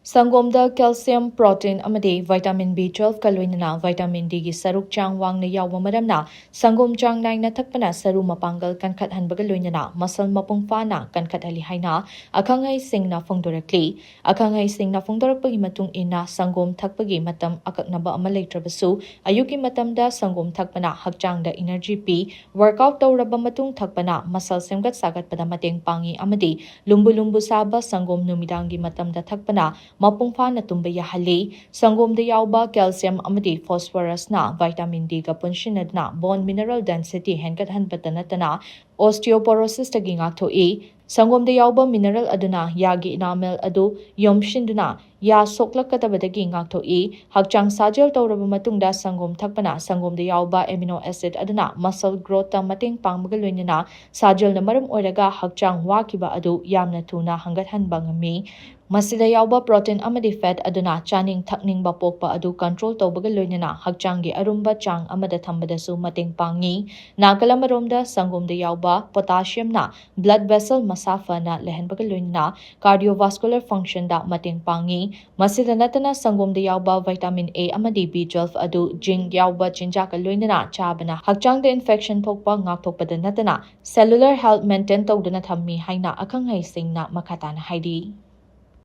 Sangomda calcium, protein, amadi vitamin B12 kaloinana vitamin D gi saruk chang wang na yawa maramna sangom chang nai na thakpana saru mapangal kankhat hanbaga loinana masal mapungfa na kankhat ali haina akhangai singna phongdorakli akhangai singna phongdorakpagi matung ina sangom thakpagi matam akaknaba ama leitrabasu ayuki matamda sangom thakpana hakchangda energy pi workout tawraba matung thakpana masal semgat sagat pada mateng pangi amadi lumbu lumbu saba sangom numidangi matamda thakpana mapungfa na tumba yahali sangomda yauba calcium amadi phosphorus na vitamin D ga punshinadna bone mineral density henkat hanbata natana osteoporosis tagi ngakthoi sangomda yauba mineral aduna yagi enamel adu yomshinduna ya soklakkadabadagi ngakthoi hakchang sajal tawraba matungda sangom thakpana sangomda yauba amino acid aduna muscle growth ta mateng pangmaga loinana sajal na maram oiraga hakchang wakiba adu yamna thuna hangat hanba ngami masida yauba protein amadi fat aduna chaning thakning ba pokpa adu control tawbaga loinana hakchanggi arumba chang amada thambadasu mateng pangi nakalamaromda sangomda yauba potassium na blood vessel masafa na lehenbaga loinana cardiovascular function da mateng pangi masida natana sangomda yauba vitamin A amadi B12 adu zinc yauba chinjaka loinana chabana hakchangda infection thokpa ngakthokpada natana cellular health maintain tawduna thammi haina akhangai singna makhatana haidi